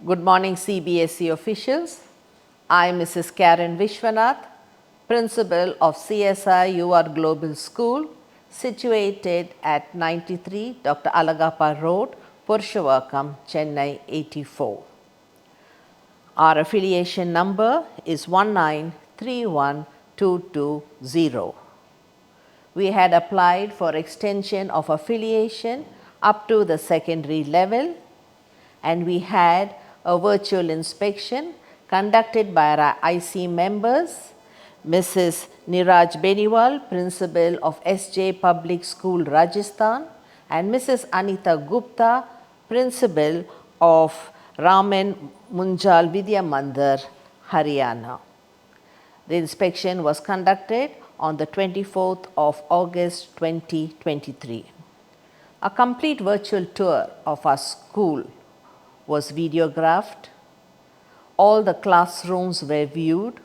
Good morning, Cbse officials. I am Mrs. Karen Vishwanath, Principal of CSI UR Global School, situated at 93 Dr. Alagappa Road, Purushavakkam, Chennai 84. Our affiliation number is 1931220. We had applied for extension of affiliation up to the secondary level, and we had a virtual inspection conducted by our IC members, Mrs. Niraj Beniwal, Principal of SJ Public School, Rajasthan, and Mrs. Anita Gupta, Principal of Raman Munjal Vidya Mandir, Haryana. The inspection was conducted on the 24th of August 2023. A complete virtual tour of our school was videographed. All the classrooms were viewed.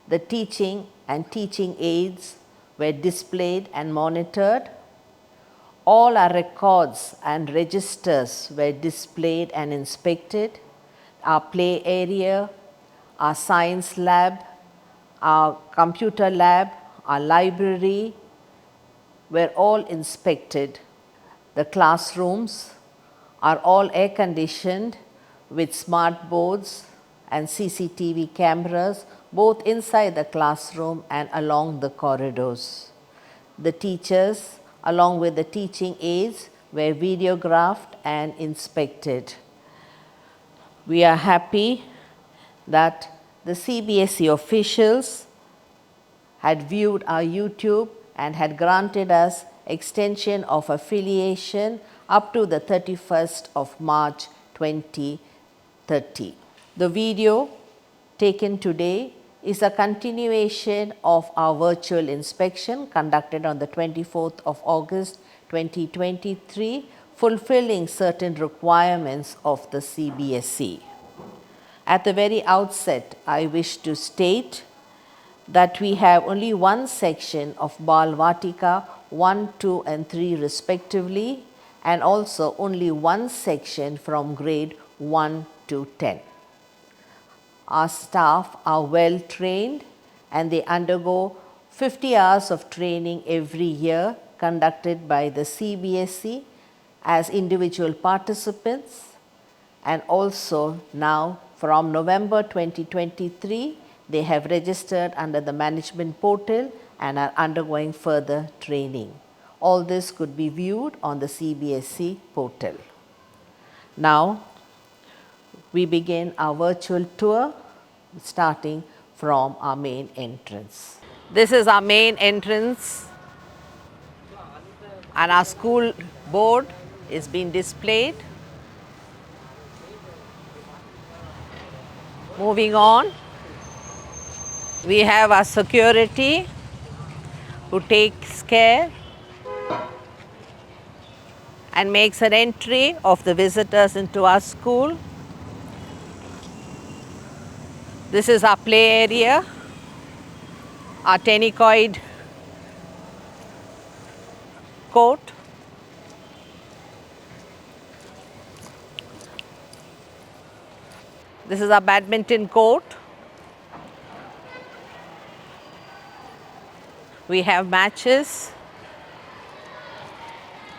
The teaching and teaching aids were displayed and monitored. All our records and registers were displayed and inspected. Our play area, our science lab, our computer lab, our library were all inspected. The classrooms are all air conditioned with smart boards and CCTV cameras both inside the classroom and along the corridors. The teachers along with the teaching aids were videographed and inspected. We are happy that the Cbse officials had viewed our YouTube and had granted us extension of affiliation up to the 31st of March 2030. The video taken today is a continuation of our virtual inspection conducted on the 24th of August 2023, fulfilling certain requirements of the Cbse. At the very outset, I wish to state that we have only one section of Bal Vatika 1, 2 and 3 respectively, and also only one section from grade 1 to 10. Our staff are well trained and they undergo 50 hours of training every year conducted by the Cbse as individual participants, and also now from November 2023 they have registered under the management portal and are undergoing further training. All this could be viewed on the Cbse portal. Now we begin our virtual tour starting from our main entrance. This is our main entrance and our school board is being displayed. Moving on, we have our security who takes care and makes an entry of the visitors into our school. This is our play area, our tenicoid court. This is our badminton court. We have matches,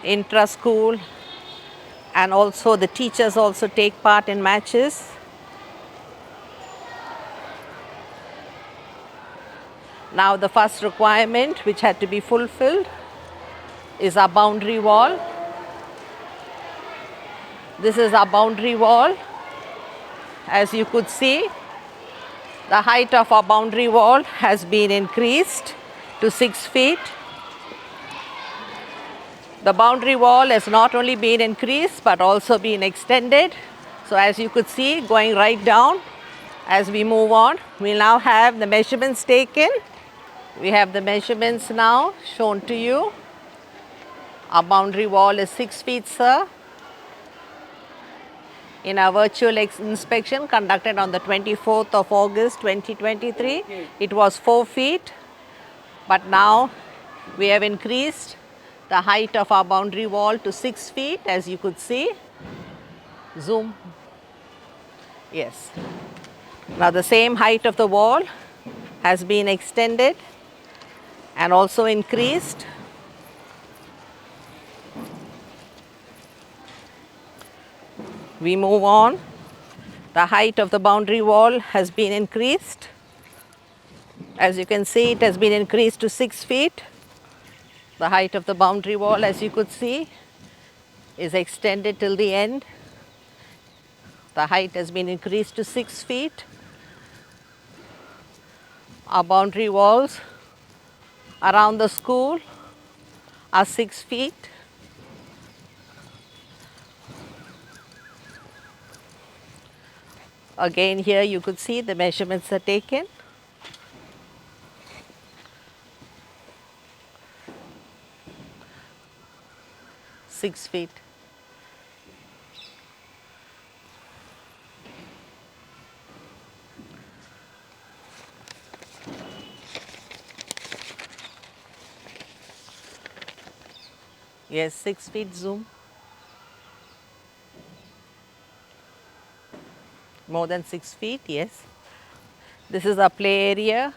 intra-school, and also the teachers also take part in matches. Now the first requirement which had to be fulfilled is our boundary wall. This is our boundary wall. As you could see, the height of our boundary wall has been increased to 6 feet. The boundary wall has not only been increased but also been extended. So as you could see, going right down, as we move on, we now have the measurements taken. We have the measurements now shown to you. Our boundary wall is 6 feet, sir. In our virtual inspection conducted on the 24th of August 2023, it was 4 feet. But now we have increased the height of our boundary wall to 6 feet, as you could see. Zoom. Yes. Now the same height of the wall has been extended and also increased. We move on. The height of the boundary wall has been increased. As you can see, it has been increased to 6 feet. The height of the boundary wall, as you could see, is extended till the end. The height has been increased to 6 feet. Our boundary walls around the school are 6 feet. Again, here you could see the measurements are taken. Six feet. Yes, 6 feet zoom. More than 6 feet, yes. This is our play area.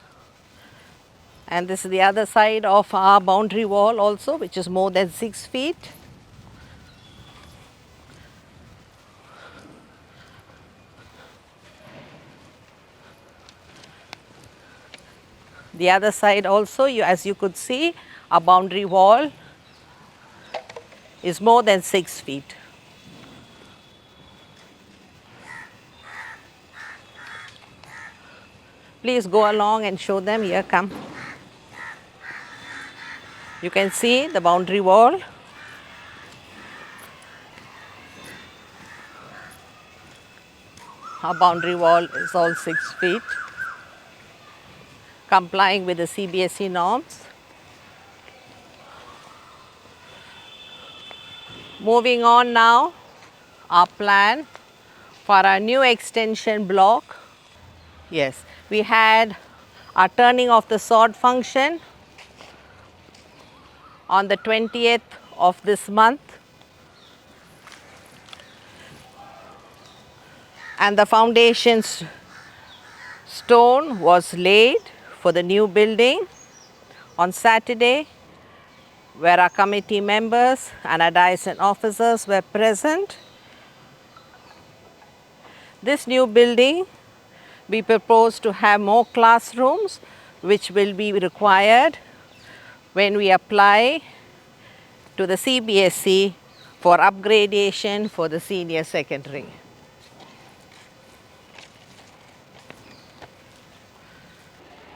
And this is the other side of our boundary wall also, which is more than 6 feet. The other side also, as you could see, our boundary wall is more than 6 feet. Please go along and show them. Here, come. You can see the boundary wall. Our boundary wall is all 6 feet, complying with the Cbse norms. Moving on now, our plan for our new extension block. Yes, we had our turning of the sod function on the 20th of this month, and the foundation stone was laid for the new building on Saturday, where our committee members and our diocese officers were present. This new building, we propose to have more classrooms, which will be required when we apply to the Cbse for upgradation for the senior secondary.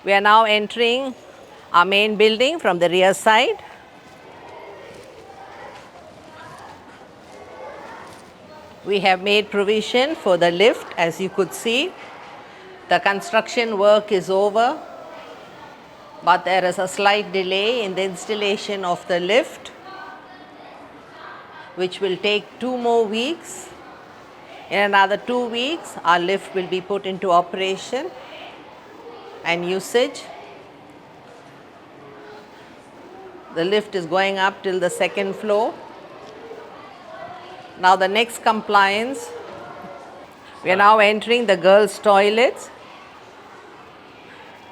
We are now entering our main building from the rear side. We have made provision for the lift, as you could see. The construction work is over, but there is a slight delay in the installation of the lift, which will take 2 more weeks. In another 2 weeks, our lift will be put into operation and usage. The lift is going up till the 2nd floor. Now the next compliance, we are now entering the girls' toilets.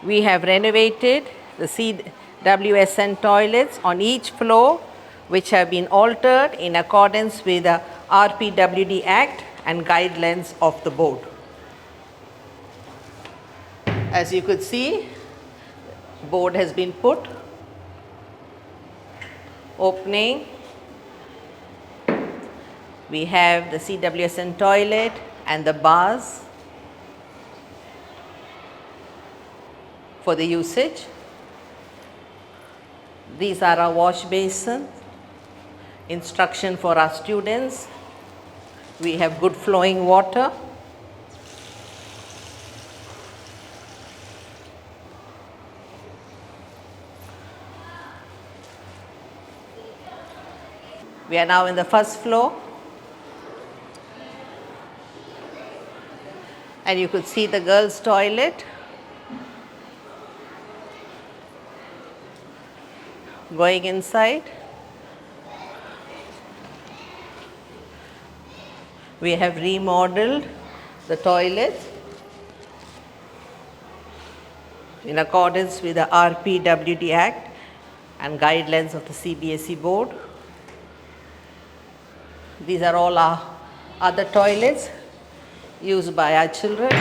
We have renovated the CWSN toilets on each floor, which have been altered in accordance with the RPWD Act and guidelines of the board. As you could see, board has been put. Opening. We have the CWSN toilet and the bars for the usage. These are our wash basins. Instruction for our students. We have good flowing water. We are now in the 1st floor. And you could see the girls' toilet. Going inside. We have remodeled the toilets in accordance with the RPWD Act and guidelines of the Cbse board. These are all our other toilets used by our children.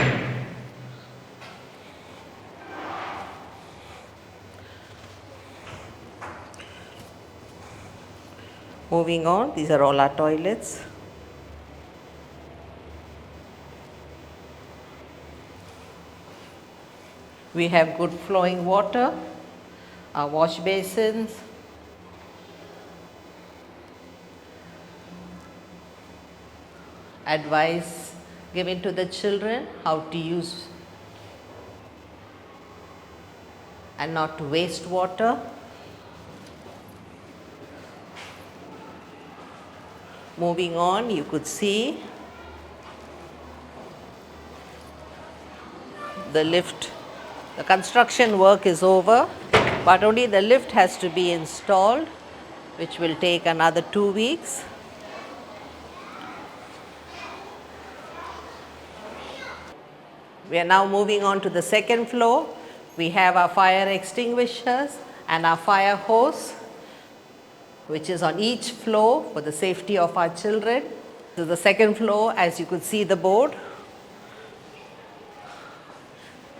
Moving on, these are all our toilets. We have good flowing water, our wash basins, advice given to the children how to use and not to waste water. Moving on, you could see the lift. The construction work is over, but only the lift has to be installed, which will take another 2 weeks. We are now moving on to the second floor. We have our fire extinguishers and our fire hose, which is on each floor for the safety of our children. So the second floor, as you could see the board,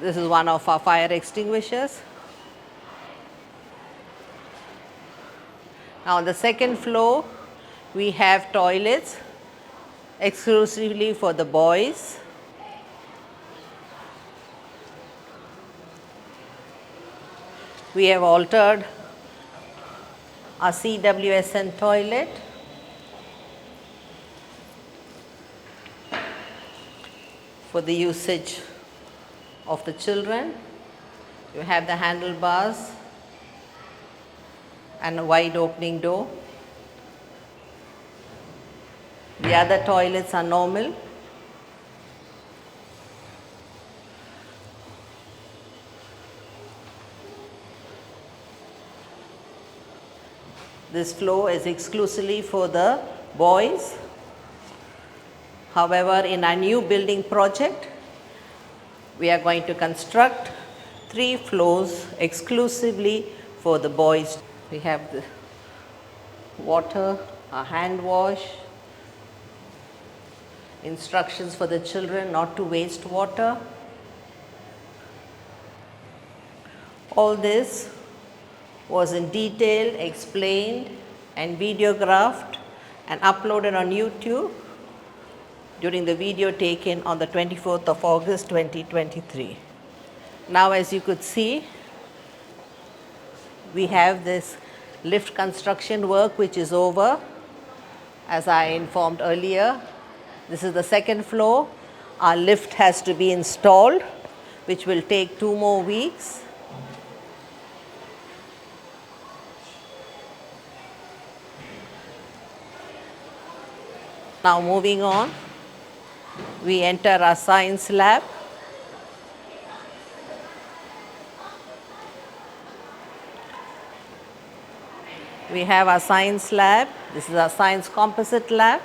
this is one of our fire extinguishers. Now on the second floor, we have toilets exclusively for the boys. We have altered our CWSN toilet for the usage of the children. You have the handlebars and a wide opening door. The other toilets are normal. This floor is exclusively for the boys. However, in our new building project, we are going to construct 3 floors exclusively for the boys. We have the water, a hand wash, instructions for the children not to waste water. All this was in detail explained and videographed and uploaded on YouTube during the video taken on the 24th of August 2023. Now, as you could see, we have this lift construction work which is over. As I informed earlier, this is the second floor. Our lift has to be installed, which will take 2 more weeks. Now moving on, we enter our science lab. We have our science lab. This is our science composite lab.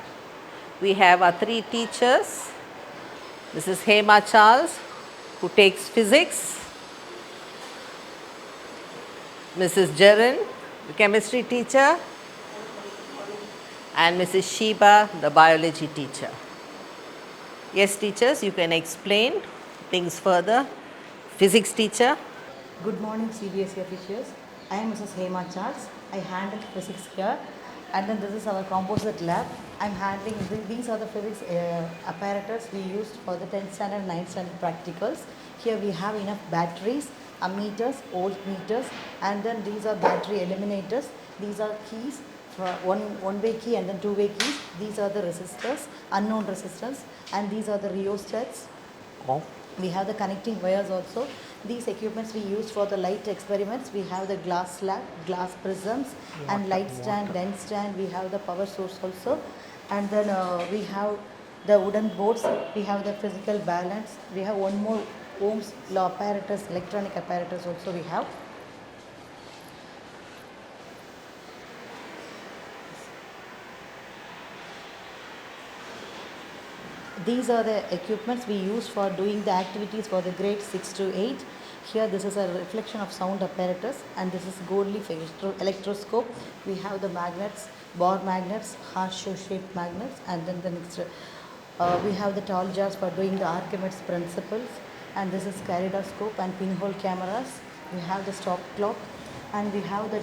We have our 3 teachers. This is Hema Charles, who takes physics. Mrs. Jaren, the chemistry teacher. And Mrs. Sheba, the biology teacher. Yes, teachers, you can explain things further. Physics teacher. Good morning, Cbse officials. I am Mrs. Hema Charles. I handle physics here. And then this is our composite lab. I'm handling, these are the physics apparatus we used for the 10th standard, 9th standard practicals. Here we have enough batteries, ammeters, voltmeters, and then these are battery eliminators. These are keys, for one-way key and then 2-way keys. These are the resistors, unknown resistance, and these are the rheostats. Oh. We have the connecting wires also. These equipments we use for the light experiments. We have the glass slab, glass prisms, and light stand, lens stand. We have the power source also. And then we have the wooden boards. We have the physical balance. We have one more Ohm's law apparatus, electronic apparatus also we have. These are the equipments we use for doing the activities for the grade 6 to 8. Here this is a reflection of sound apparatus, and this is gold leaf electroscope. We have the magnets, bar magnets, horseshoe shaped magnets, and then the next we have the tall jars for doing the Archimedes principles, and this is kaleidoscope and pinhole cameras. We have the stop clock, and we have the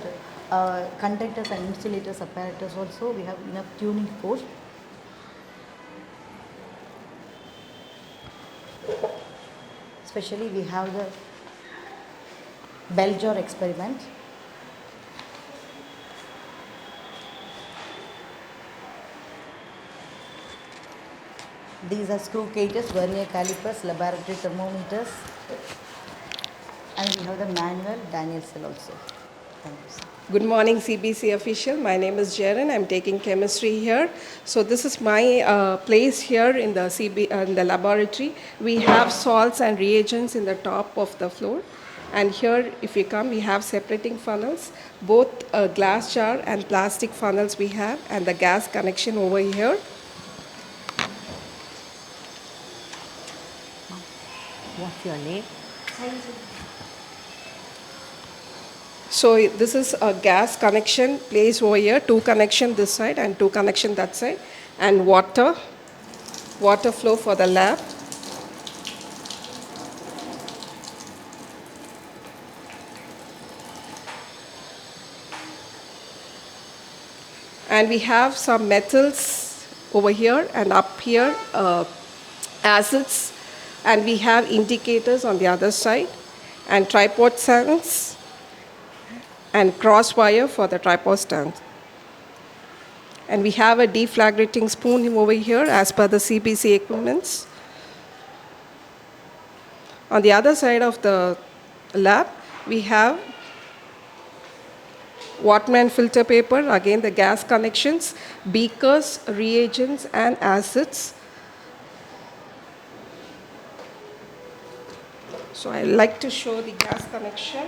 conductors and insulators apparatus also. We have enough tuning force. Especially we have the bell jar experiment. These are screw cages, vernier calipers, laboratory thermometers, and we have the manual Daniel cell also. Thank you, sir. Good morning, Cbse official. My name is Jaren. I'm taking chemistry here. So this is my place here in the in the laboratory. We have salts and reagents in the top of the floor. And here, if you come, we have separating funnels, both glass jar and plastic funnels we have, and the gas connection over here. What's your name? So this is a gas connection placed over here, 2 connection this side and 2 connection that side, and water flow for the lab. And we have some metals over here and up here, acids, and we have indicators on the other side, and tripod stands, and cross wire for the tripod stand. And we have a deflagrating spoon over here as per the Cbse equipments. On the other side of the lab, we have Wattman filter paper, again the gas connections, beakers, reagents, and acids. So I like to show the gas connection.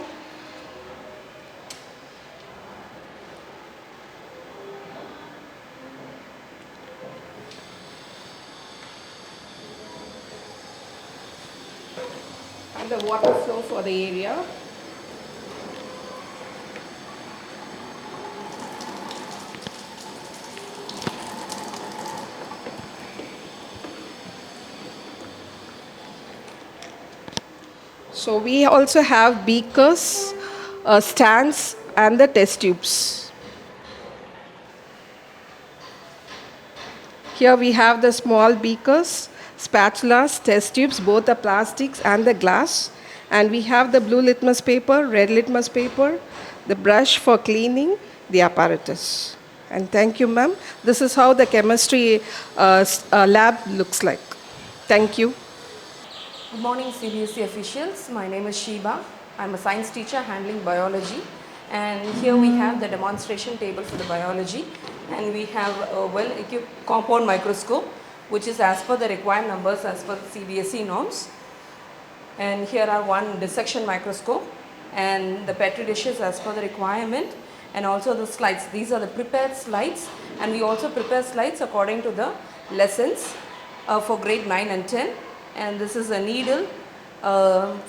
And the water flow for the area. So we also have beakers, stands, and the test tubes. Here we have the small beakers, spatulas, test tubes, both the plastics and the glass. And we have the blue litmus paper, red litmus paper, the brush for cleaning, the apparatus. And thank you, ma'am. This is how the chemistry lab looks like. Thank you. Good morning, Cbse officials. My name is Sheba. I'm a science teacher handling biology. And here we have the demonstration table for the biology. And we have a well-equipped compound microscope, which is as per the required numbers as per Cbse norms. And here are one dissection microscope and the petri dishes as per the requirement, and also the slides. These are the prepared slides, and we also prepare slides according to the lessons for grade 9 and 10. And this is a needle,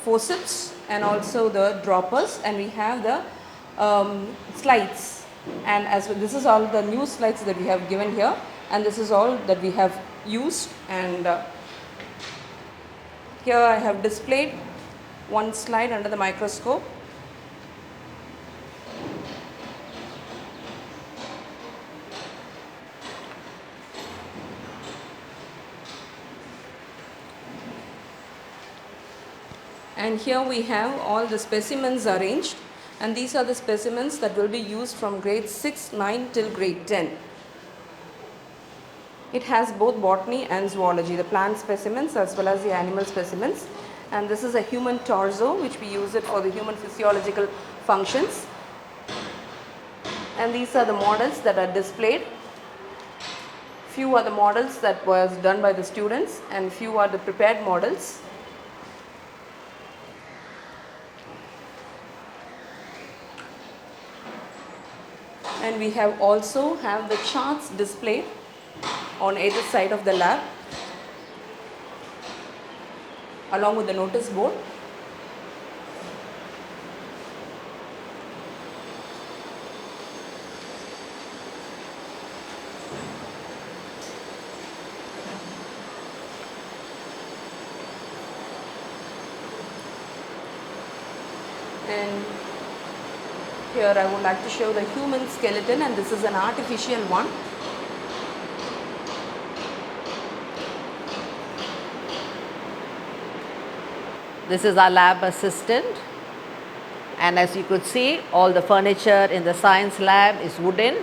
forceps, and also the droppers, and we have the slides. And as well, this is all the new slides that we have given here, and this is all that we have used. And here I have displayed one slide under the microscope. And here we have all the specimens arranged, and these are the specimens that will be used from grade 6, 9 till grade 10. It has both botany and zoology, the plant specimens as well as the animal specimens. And this is a human torso, which we use it for the human physiological functions. And these are the models that are displayed. Few are the models that was done by the students, and few are the prepared models. And we have also have the charts displayed on either side of the lab. along with the notice board. And here I would like to show the human skeleton, and this is an artificial one. This is our lab assistant, and as you could see, all the furniture in the science lab is wooden.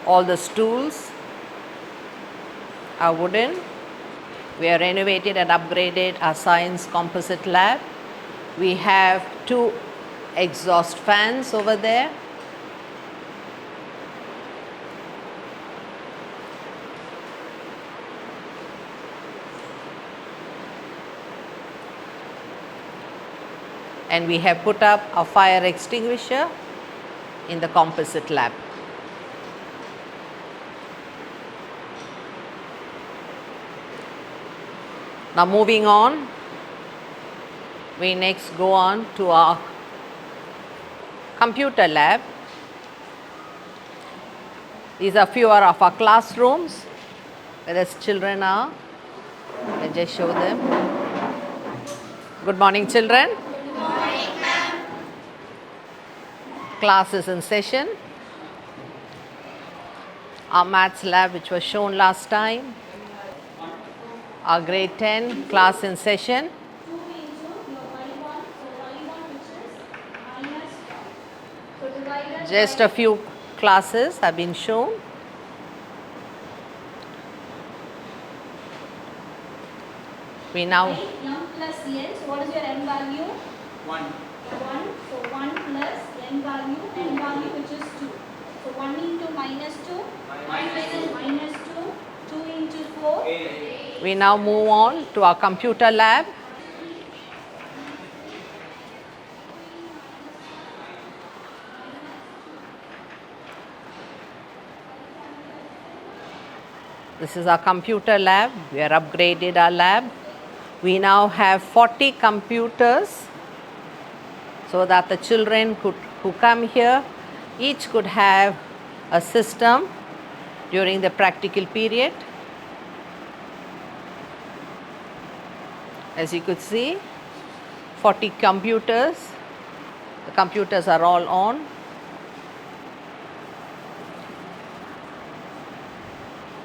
All the stools are wooden. We have renovated and upgraded our science composite lab. We have 2 exhaust fans over there. And we have put up a fire extinguisher in the composite lab. Now moving on, we next go on to our computer lab. These are fewer of our classrooms where the children are. I'll just show them. Good morning, children. Good morning, ma'am. Class is in session. Our maths lab, which was shown last time. Our grade 10 class in session. Just a few classes have been shown. We now M plus n, so what is your n value? 1. 1, so 1 plus n value which is 2. So 1 into minus 2, minus 2, 2 into 4. we now move on to our computer lab. This is our computer lab. We have upgraded our lab. We now have 40 computers so that the children who come here, each could have a system during the practical period. As you could see, 40 computers. The computers are all on.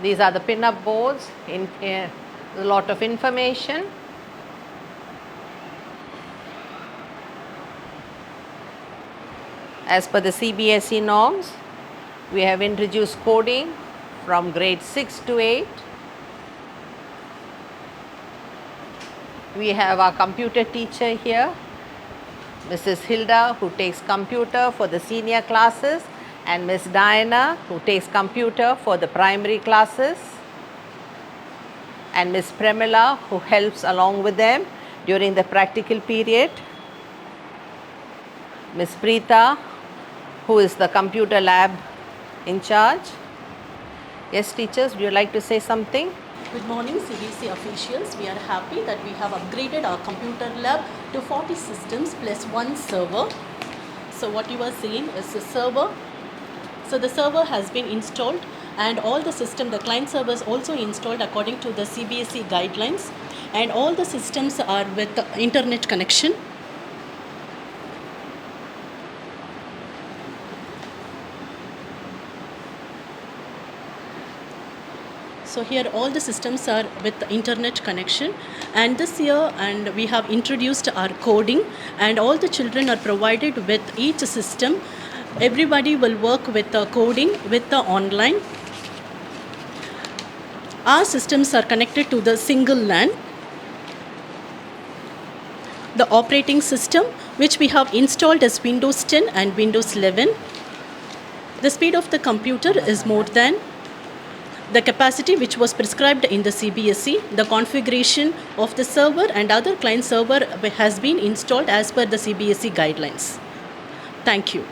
These are the pin-up boards, a lot of information. As per the Cbse norms, we have introduced coding from grade 6 to 8. We have our computer teacher here, Mrs. Hilda, who takes computer for the senior classes, and Miss Diana, who takes computer for the primary classes, and Miss Premila, who helps along with them during the practical period. Miss Preeta, who is the computer lab in charge. Yes, teachers, would you like to say something? Good morning, Cbse officials. We are happy that we have upgraded our computer lab to 40 systems plus 1 server. So what you are seeing is the server. So the server has been installed, and all the system, the client server is also installed according to the Cbse guidelines, and all the systems are with the internet connection. So here all the systems are with the internet connection, and this year we have introduced our coding, and all the children are provided with each system. Everybody will work with the coding with the online. Our systems are connected to the single LAN. The operating system which we have installed is Windows 10 and Windows 11. The speed of the computer is more than the capacity which was prescribed in the Cbse. The configuration of the server and other client server has been installed as per the Cbse guidelines. Thank you.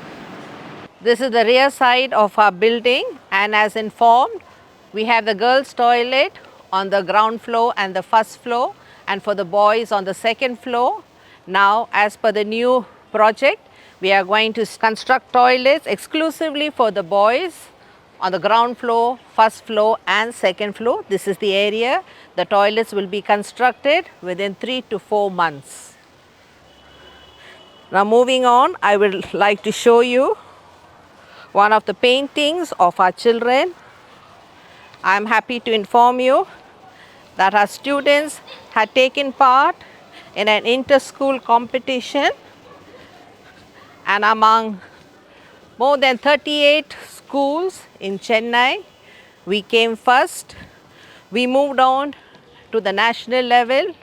This is the rear side of our building, and as informed, we have the girls' toilet on the ground floor and the first floor, and for the boys on the second floor. Now, as per the new project, we are going to construct toilets exclusively for the boys on the ground floor, first floor and second floor. This is the area. The toilets will be constructed within 3 to 4 months. Now moving on, I would like to show you one of the paintings of our children. I am happy to inform you that our students had taken part in an inter-school competition, and among more than 38 schools in Chennai, we came first. We moved on to the national level,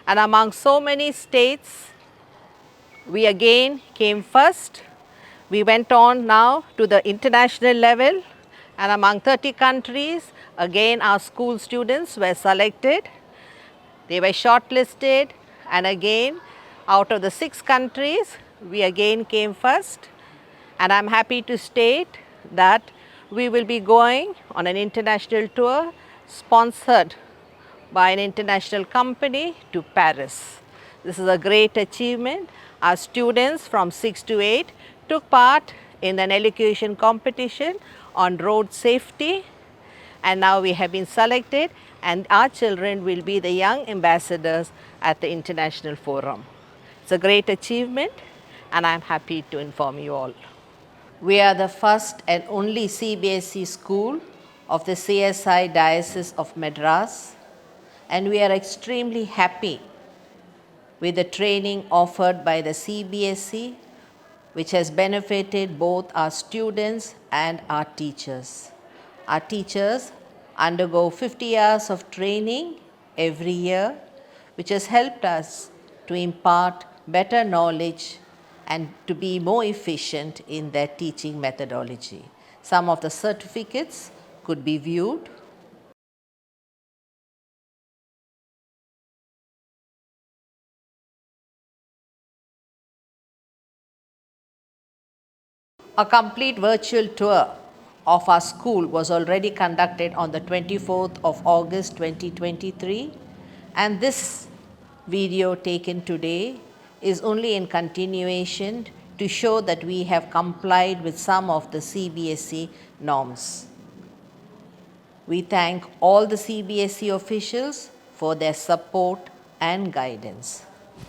and among so many states, we again came first. We went on now to the international level, and among 30 countries, again our school students were selected. They were shortlisted, and again out of the 6 countries, we again came first. And I'm happy to state that we will be going on an international tour sponsored by an international company to Paris. This is a great achievement. Our students from 6 to 8 took part in an elocution competition on road safety, and now we have been selected, and our children will be the young ambassadors at the international forum. It's a great achievement, and I'm happy to inform you all. We are the first and only Cbse school of the CSI Diocese of Madras, and we are extremely happy with the training offered by the Cbse, which has benefited both our students and our teachers. Our teachers undergo 50 hours of training every year, which has helped us to impart better knowledge and to be more efficient in their teaching methodology. Some of the certificates could be viewed. A complete virtual tour of our school was already conducted on the 24th of August 2023, and this video taken today is only in continuation to show that we have complied with some of the Cbse norms. We thank all the Cbse officials for their support and guidance.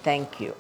Thank you.